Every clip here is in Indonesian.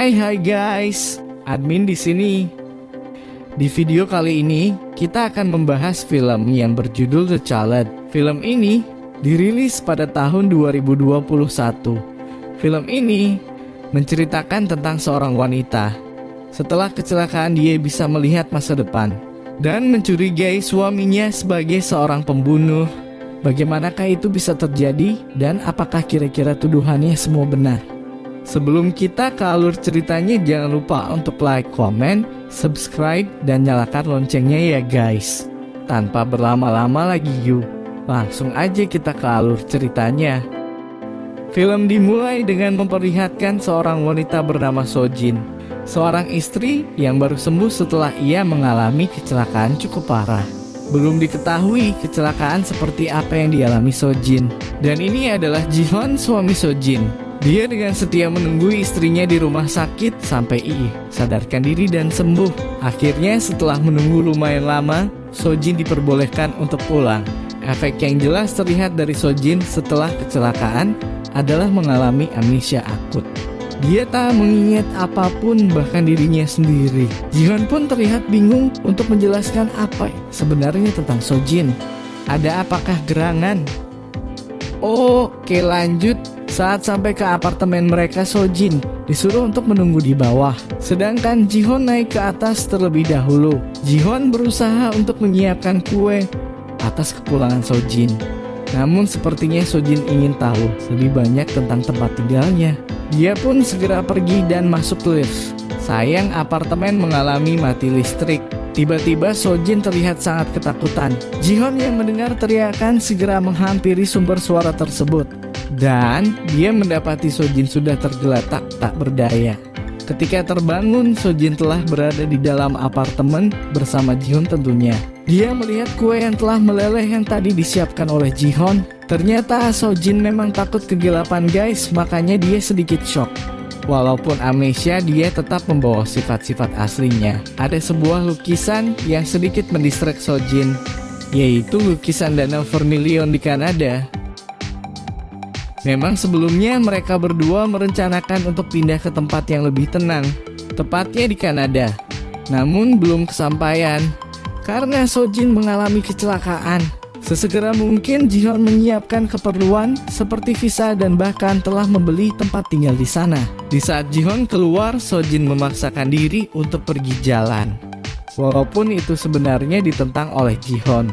Hai guys, admin di sini. Di video kali ini kita akan membahas film yang berjudul The Child. Film ini dirilis pada tahun 2021. Film ini menceritakan tentang seorang wanita. Setelah kecelakaan dia bisa melihat masa depan dan mencurigai suaminya sebagai seorang pembunuh. Bagaimanakah itu bisa terjadi dan apakah kira-kira tuduhannya semua benar? Sebelum kita ke alur ceritanya, jangan lupa untuk like, komen, subscribe, dan nyalakan loncengnya ya guys. Tanpa berlama-lama lagi yuk, langsung aja kita ke alur ceritanya. Film dimulai dengan memperlihatkan seorang wanita bernama Sojin, seorang istri yang baru sembuh setelah ia mengalami kecelakaan cukup parah. Belum diketahui kecelakaan seperti apa yang dialami Sojin. Dan ini adalah Jihon, suami Sojin. Dia dengan setia menunggu istrinya di rumah sakit sampai sadarkan diri dan sembuh. Akhirnya setelah menunggu lumayan lama, Sojin diperbolehkan untuk pulang. Efek yang jelas terlihat dari Sojin setelah kecelakaan adalah mengalami amnesia akut. Dia tak mengingat apapun, bahkan dirinya sendiri. Jihon pun terlihat bingung untuk menjelaskan apa sebenarnya tentang Sojin. Ada apakah gerangan? Oke, lanjut. Saat sampai ke apartemen mereka, Sojin disuruh untuk menunggu di bawah. Sedangkan Jihon naik ke atas terlebih dahulu. Jihon berusaha untuk menyiapkan kue atas kepulangan Sojin. Namun sepertinya Sojin ingin tahu lebih banyak tentang tempat tinggalnya. Dia pun segera pergi dan masuk lift. Sayang apartemen mengalami mati listrik. Tiba-tiba Sojin terlihat sangat ketakutan. Jihon yang mendengar teriakan segera menghampiri sumber suara tersebut. Dan dia mendapati Sojin sudah tergeletak tak berdaya. Ketika terbangun, Sojin telah berada di dalam apartemen bersama Jihon tentunya. Dia melihat kue yang telah meleleh yang tadi disiapkan oleh Jihon. Ternyata Sojin memang takut kegelapan guys, makanya dia sedikit shock. Walaupun amnesia, dia tetap membawa sifat-sifat aslinya. Ada sebuah lukisan yang sedikit mendistract Sojin, yaitu lukisan danau Vermilion di Kanada. Memang sebelumnya mereka berdua merencanakan untuk pindah ke tempat yang lebih tenang, tepatnya di Kanada. Namun belum kesampaian, karena Sojin mengalami kecelakaan. Sesegera mungkin Jihon menyiapkan keperluan seperti visa dan bahkan telah membeli tempat tinggal di sana. Di saat Jihon keluar, Sojin memaksakan diri untuk pergi jalan. Walaupun itu sebenarnya ditentang oleh Jihon.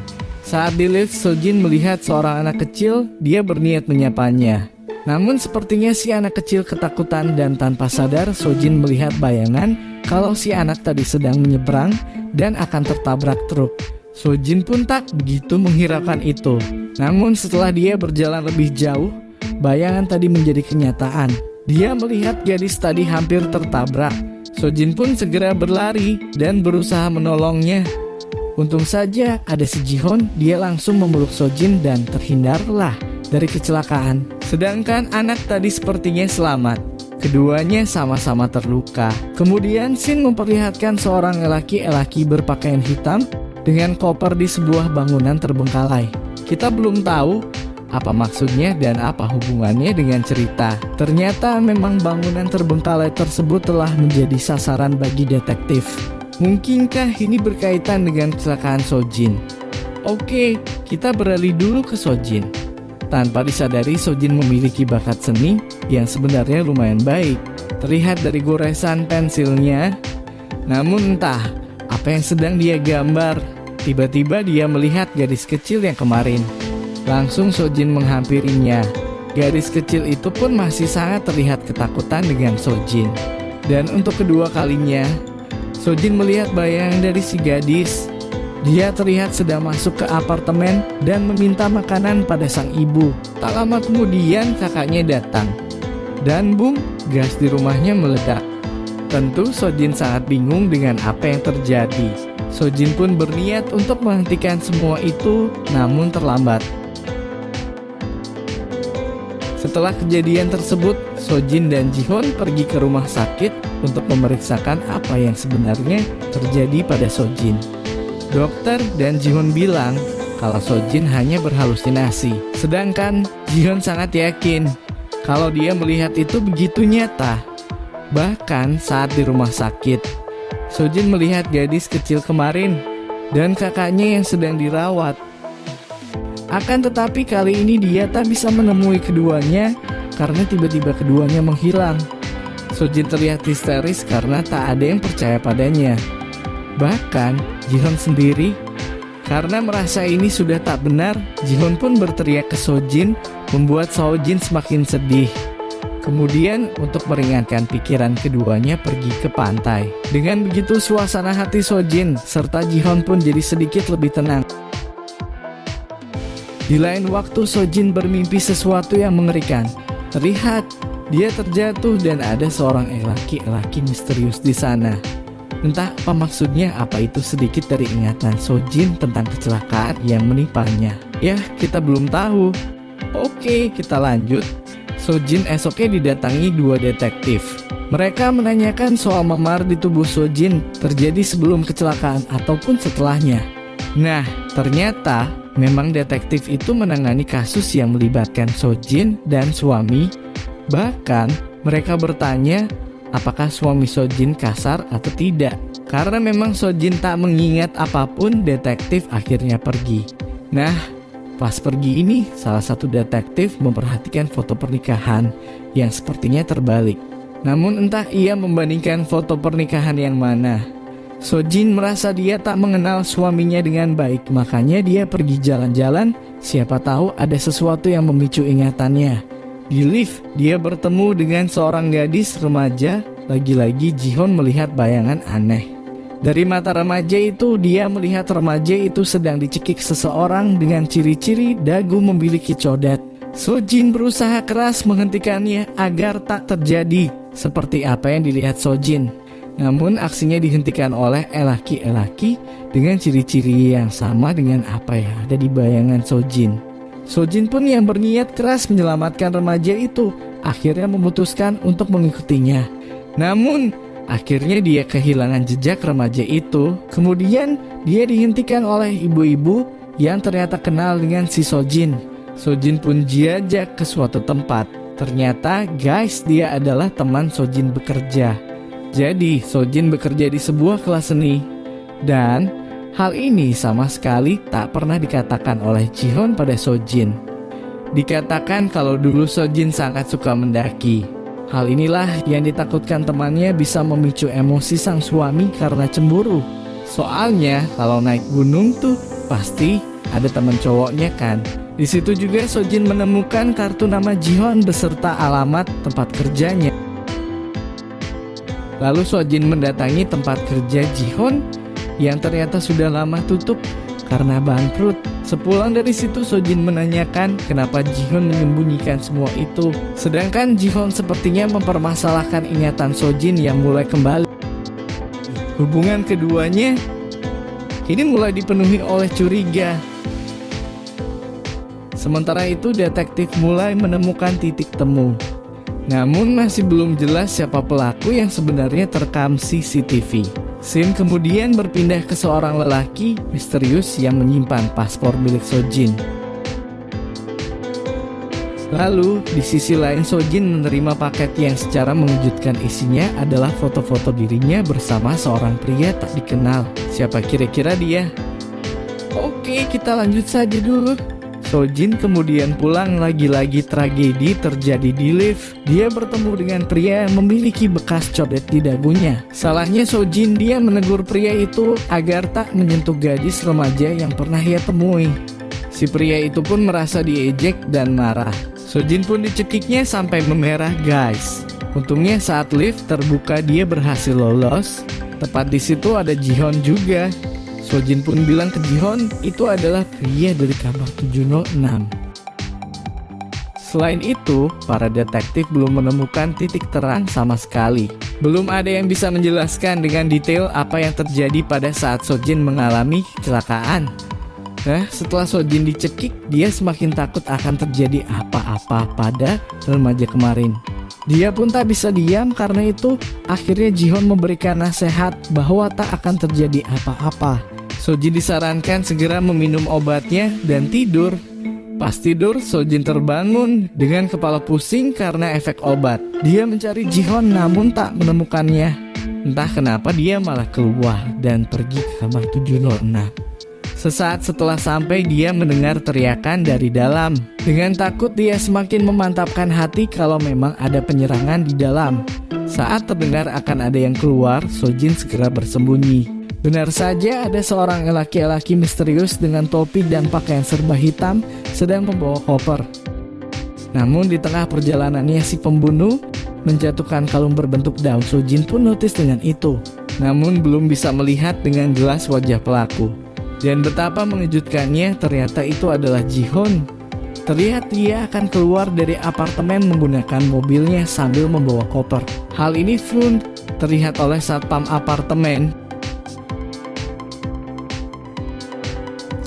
Saat di lift, Sojin melihat seorang anak kecil, dia berniat menyapanya. Namun sepertinya si anak kecil ketakutan dan tanpa sadar Sojin melihat bayangan kalau si anak tadi sedang menyeberang dan akan tertabrak truk. Sojin pun tak begitu menghiraukan itu. Namun setelah dia berjalan lebih jauh, bayangan tadi menjadi kenyataan. Dia melihat gadis tadi hampir tertabrak. Sojin pun segera berlari dan berusaha menolongnya. Untung saja ada si Jihon, dia langsung memeluk Sojin dan terhindarlah dari kecelakaan. Sedangkan anak tadi sepertinya selamat. Keduanya sama-sama terluka. Kemudian scene memperlihatkan seorang lelaki berpakaian hitam dengan koper di sebuah bangunan terbengkalai. Kita belum tahu apa maksudnya dan apa hubungannya dengan cerita. Ternyata memang bangunan terbengkalai tersebut telah menjadi sasaran bagi detektif. Mungkinkah ini berkaitan dengan kecelakaan Sojin? Oke, kita beralih dulu ke Sojin. Tanpa disadari, Sojin memiliki bakat seni yang sebenarnya lumayan baik. Terlihat dari goresan pensilnya. Namun entah apa yang sedang dia gambar. Tiba-tiba dia melihat gadis kecil yang kemarin. Langsung Sojin menghampirinya. Gadis kecil itu pun masih sangat terlihat ketakutan dengan Sojin. Dan untuk kedua kalinya, Sojin melihat bayangan dari si gadis. Dia terlihat sedang masuk ke apartemen dan meminta makanan pada sang ibu. Tak lama kemudian kakaknya datang. Dan boom, gas di rumahnya meledak. Tentu Sojin sangat bingung dengan apa yang terjadi. Sojin pun berniat untuk menghentikan semua itu, namun terlambat. Setelah kejadian tersebut, Sojin dan Jihon pergi ke rumah sakit untuk memeriksakan apa yang sebenarnya terjadi pada Sojin. Dokter dan Jihon bilang kalau Sojin hanya berhalusinasi. Sedangkan Jihon sangat yakin kalau dia melihat itu begitu nyata. Bahkan saat di rumah sakit, Sojin melihat gadis kecil kemarin dan kakaknya yang sedang dirawat. Akan tetapi kali ini dia tak bisa menemui keduanya karena tiba-tiba keduanya menghilang. Sojin terlihat histeris karena tak ada yang percaya padanya. Bahkan Jihoon sendiri, karena merasa ini sudah tak benar, Jihoon pun berteriak ke Sojin, membuat Sojin semakin sedih. Kemudian untuk meringankan pikiran keduanya pergi ke pantai. Dengan begitu suasana hati Sojin serta Jihoon pun jadi sedikit lebih tenang. Di lain waktu Sojin bermimpi sesuatu yang mengerikan. Terlihat dia terjatuh dan ada seorang laki-laki misterius di sana. Entah apa maksudnya, apa itu sedikit dari ingatan Sojin tentang kecelakaan yang menimpanya. Ya, kita belum tahu. Oke, kita lanjut. Sojin esoknya didatangi dua detektif. Mereka menanyakan soal memar di tubuh Sojin terjadi sebelum kecelakaan ataupun setelahnya. Nah, ternyata memang detektif itu menangani kasus yang melibatkan Sojin dan suami. Bahkan mereka bertanya apakah suami Sojin kasar atau tidak. Karena memang Sojin tak mengingat apapun, detektif akhirnya pergi. Nah, pas pergi ini, salah satu detektif memperhatikan foto pernikahan yang sepertinya terbalik. Namun entah ia membandingkan foto pernikahan yang mana. Sojin merasa dia tak mengenal suaminya dengan baik, makanya dia pergi jalan-jalan, siapa tahu ada sesuatu yang memicu ingatannya. Di lift, dia bertemu dengan seorang gadis remaja, lagi-lagi Jihoon melihat bayangan aneh. Dari mata remaja itu, dia melihat remaja itu sedang dicekik seseorang dengan ciri-ciri dagu memiliki codet. Sojin berusaha keras menghentikannya agar tak terjadi seperti apa yang dilihat Sojin. Namun aksinya dihentikan oleh laki-laki dengan ciri-ciri yang sama dengan apa yang ada di bayangan Sojin. Sojin pun yang berniat keras menyelamatkan remaja itu akhirnya memutuskan untuk mengikutinya. Namun akhirnya dia kehilangan jejak remaja itu. Kemudian dia dihentikan oleh ibu-ibu yang ternyata kenal dengan si Sojin. Sojin pun diajak ke suatu tempat. Ternyata guys, dia adalah teman Sojin bekerja. Jadi Sojin bekerja di sebuah kelas seni. Dan hal ini sama sekali tak pernah dikatakan oleh Jihoon pada Sojin. Dikatakan kalau dulu Sojin sangat suka mendaki. Hal inilah yang ditakutkan temannya bisa memicu emosi sang suami karena cemburu. Soalnya kalau naik gunung tuh pasti ada teman cowoknya kan. Di situ juga Sojin menemukan kartu nama Jihoon beserta alamat tempat kerjanya. Lalu Sojin mendatangi tempat kerja Jihoon yang ternyata sudah lama tutup karena bangkrut. Sepulang dari situ Sojin menanyakan kenapa Jihoon menyembunyikan semua itu. Sedangkan Jihoon sepertinya mempermasalahkan ingatan Sojin yang mulai kembali. Hubungan keduanya kini mulai dipenuhi oleh curiga. Sementara itu detektif mulai menemukan titik temu. Namun masih belum jelas siapa pelaku yang sebenarnya terekam CCTV. Scene kemudian berpindah ke seorang lelaki misterius yang menyimpan paspor milik Sojin. Lalu di sisi lain Sojin menerima paket yang secara mengejutkan isinya adalah foto-foto dirinya bersama seorang pria tak dikenal. Siapa kira-kira dia? Oke, kita lanjut saja dulu. Sojin kemudian pulang, lagi-lagi tragedi terjadi di lift. Dia bertemu dengan pria yang memiliki bekas codet di dagunya. Salahnya Sojin, dia menegur pria itu agar tak menyentuh gadis remaja yang pernah ia temui. Si pria itu pun merasa diejek dan marah. Sojin pun dicekiknya sampai memerah guys. Untungnya saat lift terbuka dia berhasil lolos. Tepat di situ ada Jihoon juga. Sojin pun bilang ke Jihoon itu adalah pria dari kamar 706. Selain itu, para detektif belum menemukan titik terang sama sekali. Belum ada yang bisa menjelaskan dengan detail apa yang terjadi pada saat Sojin mengalami kecelakaan. Nah, setelah Sojin dicekik, dia semakin takut akan terjadi apa-apa pada remaja kemarin. Dia pun tak bisa diam, karena itu akhirnya Jihoon memberikan nasihat bahwa tak akan terjadi apa-apa. Sojin disarankan segera meminum obatnya dan tidur. Pas tidur, Sojin terbangun dengan kepala pusing karena efek obat. Dia mencari Jihon namun tak menemukannya. Entah kenapa dia malah keluar dan pergi ke kamar 706. Sesaat setelah sampai, dia mendengar teriakan dari dalam. Dengan takut, dia semakin memantapkan hati kalau memang ada penyerangan di dalam. Saat terdengar akan ada yang keluar, Sojin segera bersembunyi. Benar saja, ada seorang laki-laki misterius dengan topi dan pakaian serba hitam sedang membawa koper. Namun di tengah perjalanannya, si pembunuh menjatuhkan kalung berbentuk daun. Sojin pun notice dengan itu, namun belum bisa melihat dengan jelas wajah pelaku. Dan betapa mengejutkannya, ternyata itu adalah Jihon. Terlihat dia akan keluar dari apartemen menggunakan mobilnya sambil membawa koper. Hal ini pun terlihat oleh satpam apartemen.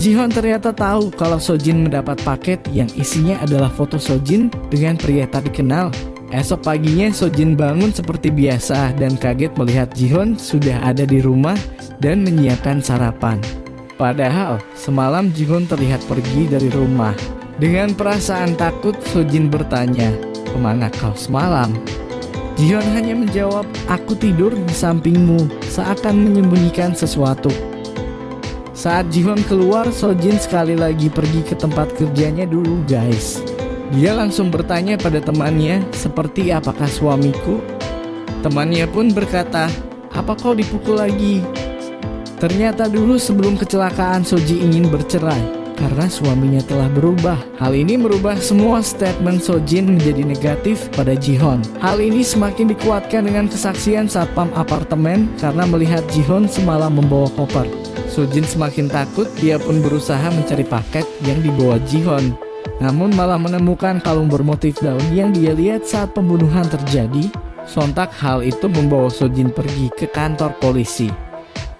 Jihon ternyata tahu kalau Sojin mendapat paket yang isinya adalah foto Sojin dengan pria tak dikenal. Esok paginya Sojin bangun seperti biasa dan kaget melihat Jihon sudah ada di rumah dan menyiapkan sarapan. Padahal semalam Jihon terlihat pergi dari rumah. Dengan perasaan takut, Sojin bertanya, "Kemana kau semalam?" Jihon hanya menjawab, "Aku tidur di sampingmu," seakan menyembunyikan sesuatu. Saat Jihon keluar, Sojin sekali lagi pergi ke tempat kerjanya dulu guys. Dia langsung bertanya pada temannya, "Seperti apakah suamiku?" Temannya pun berkata, "Apa kau dipukul lagi?" Ternyata dulu sebelum kecelakaan Soji ingin bercerai karena suaminya telah berubah. Hal ini merubah semua statement Sojin menjadi negatif pada Jihon. Hal ini semakin dikuatkan dengan kesaksian satpam apartemen karena melihat Jihon semalam membawa koper. Sojin semakin takut, dia pun berusaha mencari paket yang dibawa Jihon. Namun malah menemukan kalung bermotif daun yang dia lihat saat pembunuhan terjadi. Sontak hal itu membawa Sojin pergi ke kantor polisi.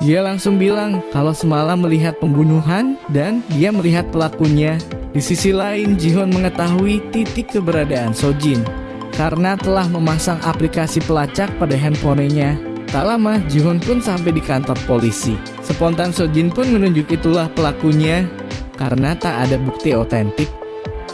Dia langsung bilang kalau semalam melihat pembunuhan dan dia melihat pelakunya. Di sisi lain, Jihon mengetahui titik keberadaan Sojin karena telah memasang aplikasi pelacak pada handphonenya. Tak lama, Jihon pun sampai di kantor polisi. Spontan Sojin pun menunjuk itulah pelakunya. Karena tak ada bukti otentik,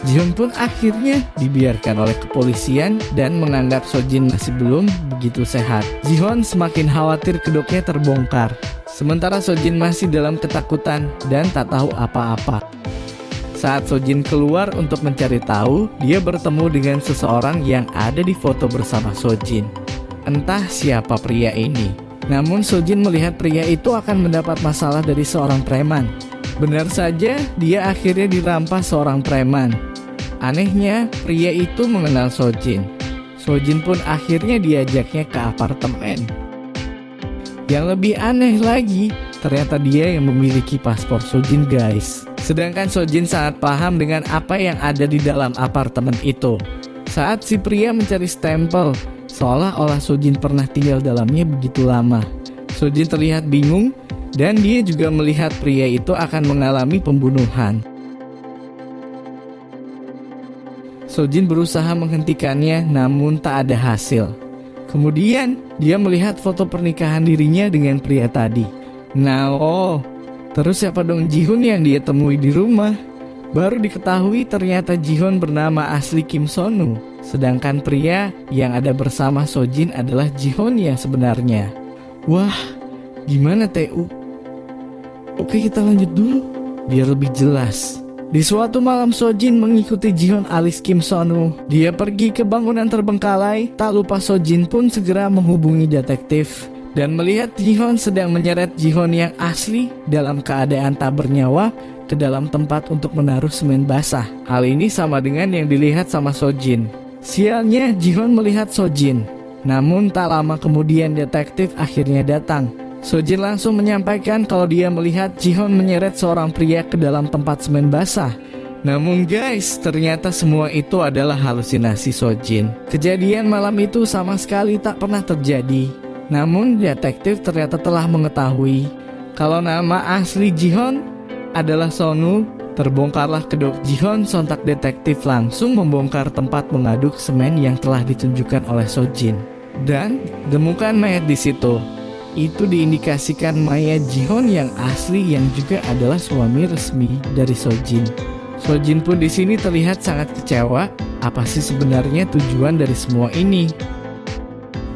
Jihon pun akhirnya dibiarkan oleh kepolisian dan menganggap Sojin masih belum begitu sehat. Jihon semakin khawatir kedoknya terbongkar. Sementara Sojin masih dalam ketakutan dan tak tahu apa-apa. Saat Sojin keluar untuk mencari tahu, dia bertemu dengan seseorang yang ada di foto bersama Sojin. Entah siapa pria ini. Namun Sojin melihat pria itu akan mendapat masalah dari seorang preman. Benar saja, dia akhirnya dirampas seorang preman. Anehnya, pria itu mengenal Sojin. Sojin pun akhirnya diajaknya ke apartemen. Yang lebih aneh lagi, ternyata dia yang memiliki paspor Sojin guys. Sedangkan Sojin sangat paham dengan apa yang ada di dalam apartemen itu. Saat si pria mencari stempel, seolah-olah Sojin pernah tinggal dalamnya begitu lama. Sojin terlihat bingung dan dia juga melihat pria itu akan mengalami pembunuhan. Sojin berusaha menghentikannya namun tak ada hasil. Kemudian dia melihat foto pernikahan dirinya dengan pria tadi. Terus siapa dong Jihon yang dia temui di rumah? Baru diketahui ternyata Jihon bernama asli Kim Sonu. Sedangkan pria yang ada bersama Sojin adalah Jihon yang sebenarnya. Wah, gimana TU? Oke, kita lanjut dulu biar lebih jelas. Di suatu malam Sojin mengikuti Jihon alias Kim Sonu. Dia pergi ke bangunan terbengkalai. Tak lupa Sojin pun segera menghubungi detektif dan melihat Jihon sedang menyeret Jihon yang asli dalam keadaan tak bernyawa ke dalam tempat untuk menaruh semen basah. Hal ini sama dengan yang dilihat sama Sojin. Sialnya, Jihon melihat Sojin. Namun tak lama kemudian detektif akhirnya datang. Sojin langsung menyampaikan kalau dia melihat Jihon menyeret seorang pria ke dalam tempat semen basah. Namun guys, ternyata semua itu adalah halusinasi Sojin. Kejadian malam itu sama sekali tak pernah terjadi. Namun detektif ternyata telah mengetahui kalau nama asli Jihon adalah Sonu. Terbongkarlah kedok Jihon, sontak detektif langsung membongkar tempat mengaduk semen yang telah ditunjukkan oleh Sojin. Dan temukan mayat di situ. Itu diindikasikan mayat Jihon yang asli yang juga adalah suami resmi dari Sojin. Sojin pun di sini terlihat sangat kecewa. Apa sih sebenarnya tujuan dari semua ini?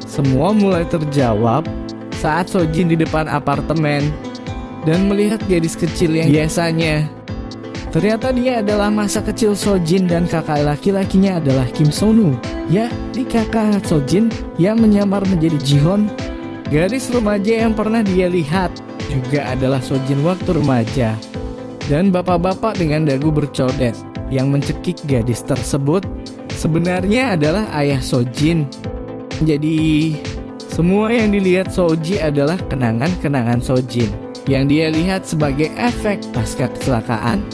Semua mulai terjawab saat Sojin di depan apartemen dan melihat gadis kecil yang biasanya. Ternyata dia adalah masa kecil Sojin dan kakak laki-lakinya adalah Kim Sonu. Ya, di kakak Sojin yang menyamar menjadi Jihon, gadis remaja yang pernah dia lihat, juga adalah Sojin waktu remaja. Dan bapak-bapak dengan dagu bercodet yang mencekik gadis tersebut sebenarnya adalah ayah Sojin. Jadi semua yang dilihat Soji adalah kenangan-kenangan Sojin yang dia lihat sebagai efek pasca kecelakaan.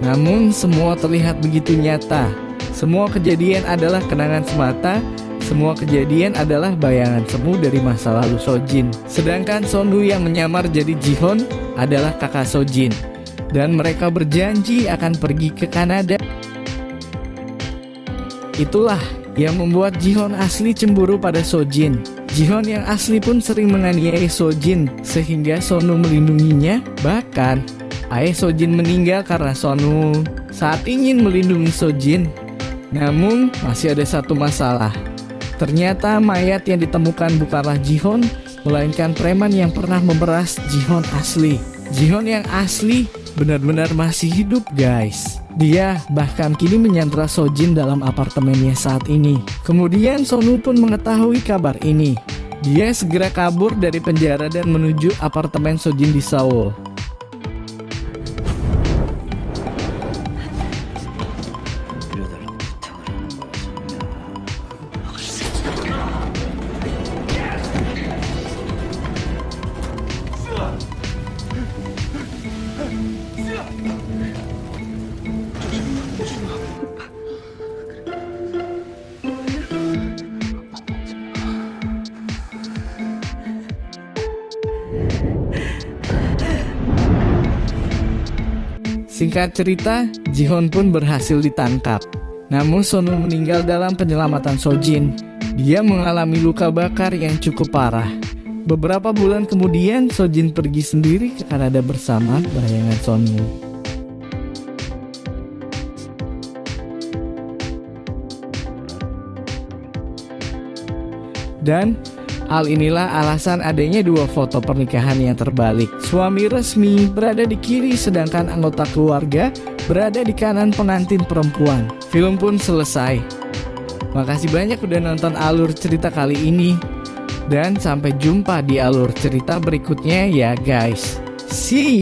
Namun semua terlihat begitu nyata. Semua kejadian adalah kenangan semata. Semua kejadian adalah bayangan semu dari masa lalu Sojin. Sedangkan Sondu yang menyamar jadi Jihon adalah kakak Sojin. Dan mereka berjanji akan pergi ke Kanada. Itulah yang membuat Jihon asli cemburu pada Sojin. Jihon yang asli pun sering menganiaya Sojin sehingga Sonu melindunginya. Bahkan ayah Sojin meninggal karena Sonu saat ingin melindungi Sojin. Namun masih ada satu masalah. Ternyata mayat yang ditemukan bukanlah Jihon, melainkan preman yang pernah memeras Jihon asli. Jihon yang asli benar-benar masih hidup, guys. Dia bahkan kini menyandra Sojin dalam apartemennya saat ini. Kemudian Sonu pun mengetahui kabar ini. Dia segera kabur dari penjara dan menuju apartemen Sojin di Seoul. Singkat cerita, Jihon pun berhasil ditangkap. Namun Sonu meninggal dalam penyelamatan Sojin. Dia mengalami luka bakar yang cukup parah. Beberapa bulan kemudian, Sojin pergi sendiri ke Kanada bersama bayangan Sonu. Dan hal inilah alasan adanya dua foto pernikahan yang terbalik. Suami resmi berada di kiri sedangkan anggota keluarga berada di kanan pengantin perempuan. Film pun selesai. Makasih banyak udah nonton alur cerita kali ini. Dan sampai jumpa di alur cerita berikutnya ya guys. See you.